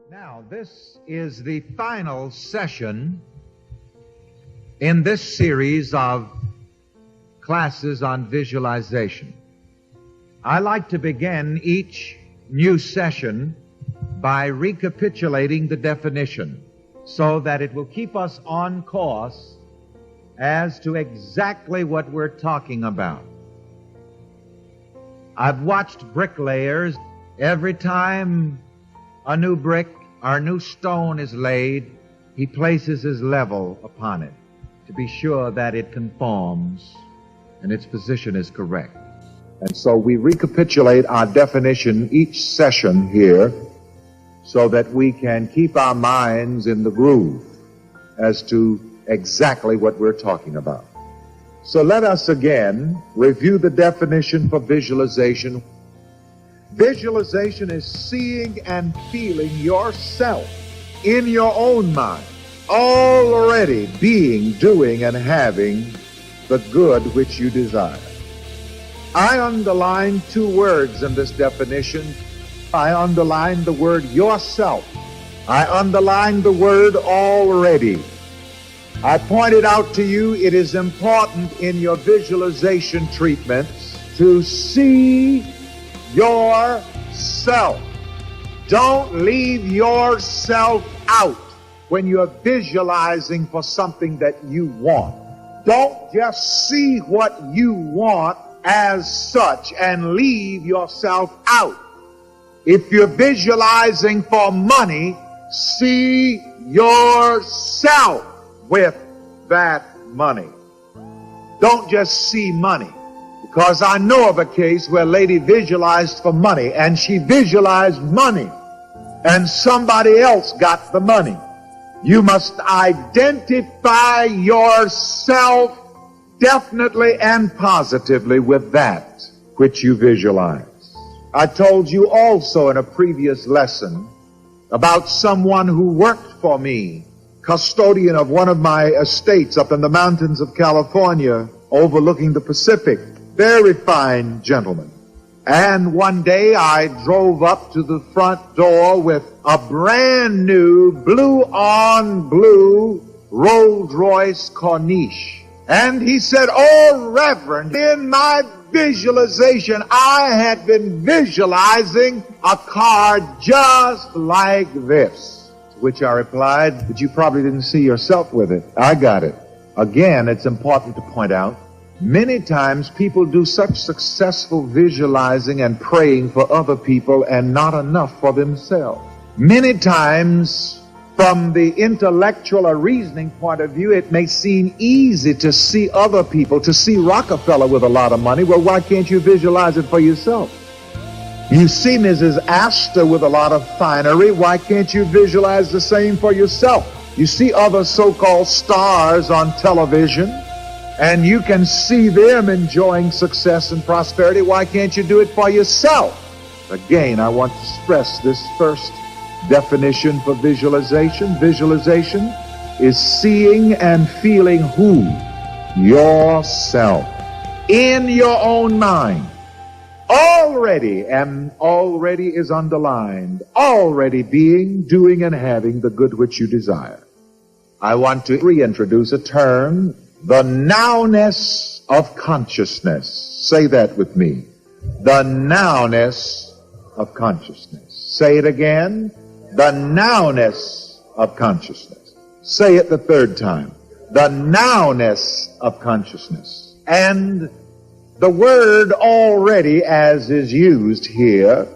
Now, this is the final session in this series of classes on visualization. I like to begin each new session by recapitulating the definition so that it will keep us on course as to exactly what we're talking about. I've watched bricklayers. Every time a new brick or new stone is laid, he places his level upon it to be sure that it conforms and its position is correct. And so we recapitulate our definition each session here so that we can keep our minds in the groove as to exactly what we're talking about. So let us again review the definition for visualization. Visualization is seeing and feeling yourself in your own mind, already being, doing, and having the good which you desire. I underline two words in this definition. I underline the word yourself. I underline the word already. I pointed out to you it is important in your visualization treatments to see yourself. Don't leave yourself out when you're visualizing for something that you want. Don't just see what you want as such and leave yourself out. If you're visualizing for money, see yourself with that money. Don't just see money. Because I know of a case where a lady visualized for money, and she visualized money, and somebody else got the money. You must identify yourself definitely and positively with that which you visualize. I told you also in a previous lesson about someone who worked for me, custodian of one of my estates up in the mountains of California overlooking the Pacific. Very fine gentleman. And one day I drove up to the front door with a brand new blue on blue Rolls-Royce Corniche. And he said, "Oh, Reverend, in my visualization, I had been visualizing a car just like this." To which I replied, "But you probably didn't see yourself with it." I got it. Again, it's important to point out, many times people do such successful visualizing and praying for other people and not enough for themselves. Many times, from the intellectual or reasoning point of view, it may seem easy to see other people, to see Rockefeller with a lot of money. Well, why can't you visualize it for yourself? You see Mrs. Astor with a lot of finery. Why can't you visualize the same for yourself? You see other so-called stars on television, and you can see them enjoying success and prosperity. Why can't you do it for yourself? Again, I want to stress this first definition for visualization. Visualization is seeing and feeling who? Yourself. In your own mind. Already, and already is underlined, already being, doing, and having the good which you desire. I want to reintroduce a term, the nowness of consciousness. Say that with me. The nowness of consciousness. Say it again. The nowness of consciousness. Say it the third time. The nowness of consciousness. And the word already, as is used here,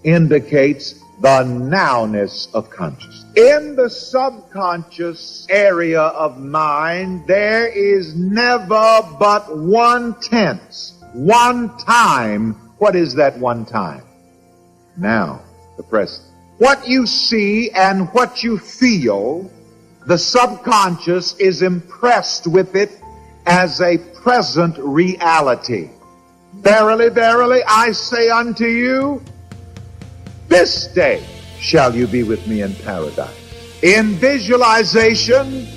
indicates the nowness of consciousness. In the subconscious area of mind, there is never but one tense, one time. What is that one time? Now, the present. What you see and what you feel, the subconscious is impressed with it as a present reality. Verily, verily, I say unto you, this day shall you be with me in paradise. In visualization,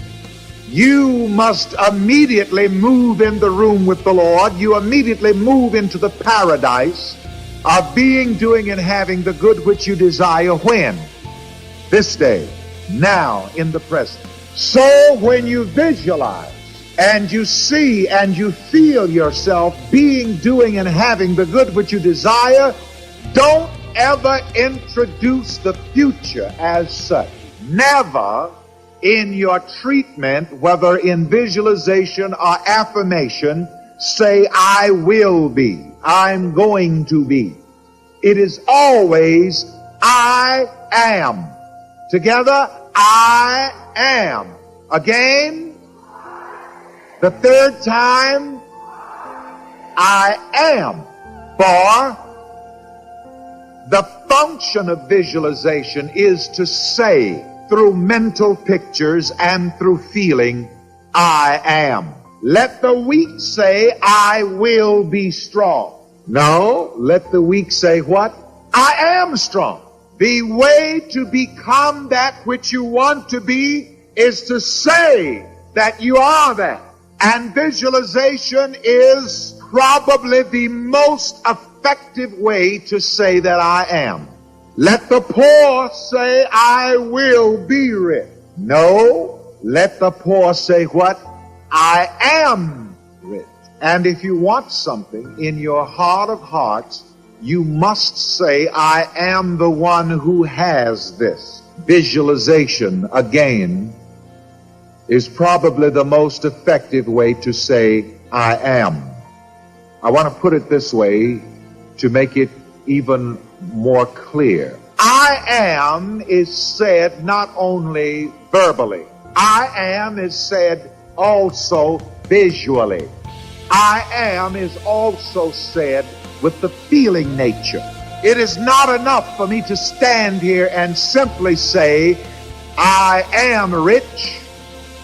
you must immediately move in the room with the Lord. You immediately move into the paradise of being, doing, and having the good which you desire. When? this day, now, in the present. So when you visualize and you see and you feel yourself being, doing, and having the good which you desire, don't ever introduce the future as such. Never in your treatment, whether in visualization or affirmation, say, I will be, I'm going to be. It is always, I am. Together, I am. Again, the third time, I am. For the function of visualization is to say, through mental pictures and through feeling, I am. Let the weak say, I will be strong. No, let the weak say what? I am strong. The way to become that which you want to be is to say that you are that. And visualization is probably the most effective way to say that I am. Let the poor say, I will be rich. No, let the poor say what? I am rich. And if you want something in your heart of hearts, you must say, I am the one who has this. Visualization, again, is probably the most effective way to say, I am. I want to put it this way to make it even more clear. I am is said not only verbally. I am is said also visually. I am is also said with the feeling nature. It is not enough for me to stand here and simply say, I am rich.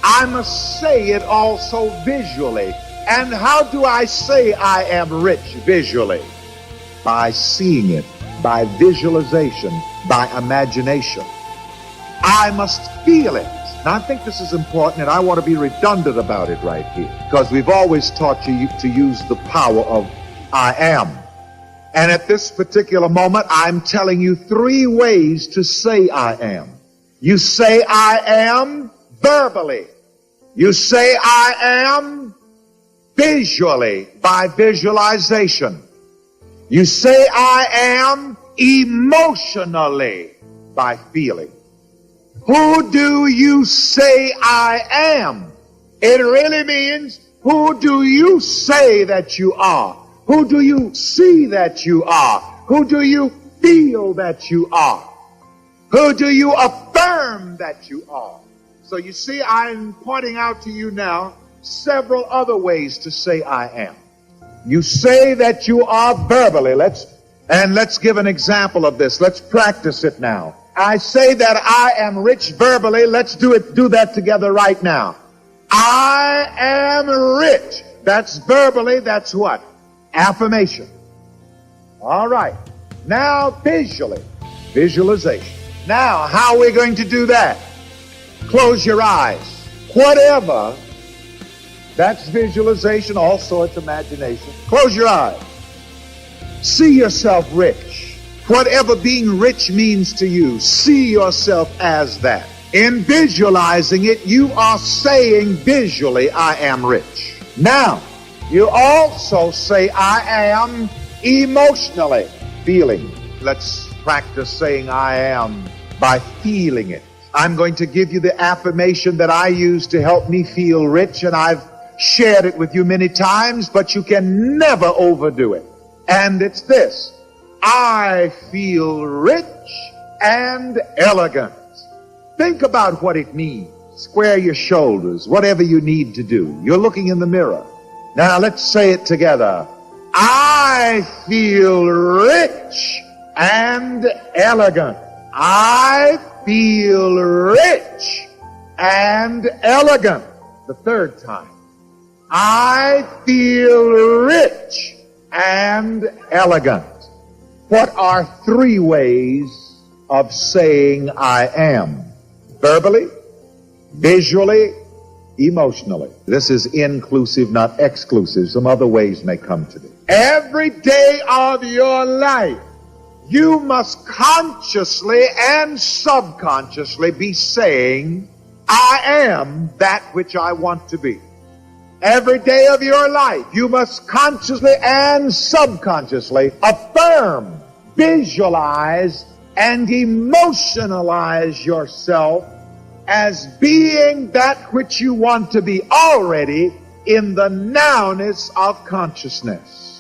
I must say it also visually. And how do I say I am rich visually? By seeing it, by visualization, by imagination. I must feel it. Now, I think this is important, and I want to be redundant about it right here, because we've always taught you to use the power of I am. And at this particular moment, I'm telling you 3 ways to say I am. You say I am verbally. You say I am visually, by visualization. You say I am emotionally, by feeling. Who do you say I am? It really means, who do you say that you are? Who do you see that you are? Who do you feel that you are? Who do you affirm that you are? So you see, I'm pointing out to you now several other ways to say I am. You say that you are verbally. Let's give an example of this. Let's practice it now. I say that I am rich verbally. Let's do that together right now. I am rich. That's verbally. That's what? Affirmation. All right. Now visually. Visualization. Now, how are we going to do that? Close your eyes. Whatever. That's visualization. Also, it's imagination. Close your eyes. See yourself rich. Whatever being rich means to you, see yourself as that. In visualizing it, you are saying visually, I am rich. Now, you also say, I am emotionally feeling. Let's practice saying I am by feeling it. I'm going to give you the affirmation that I use to help me feel rich, and I've shared it with you many times, but you can never overdo it. And it's this: I feel rich and elegant. Think about what it means. Square your shoulders, whatever you need to do. You're looking in the mirror. Now let's say it together. I feel rich and elegant. I feel rich and elegant. The third time. I feel rich and elegant. What are 3 ways of saying I am? Verbally, visually, emotionally. This is inclusive, not exclusive. Some other ways may come to be. Every day of your life, You must consciously and subconsciously be saying, I am that which I want to be. Every day of your life, you must consciously and subconsciously affirm, visualize, and emotionalize yourself as being that which you want to be already in the nowness of consciousness.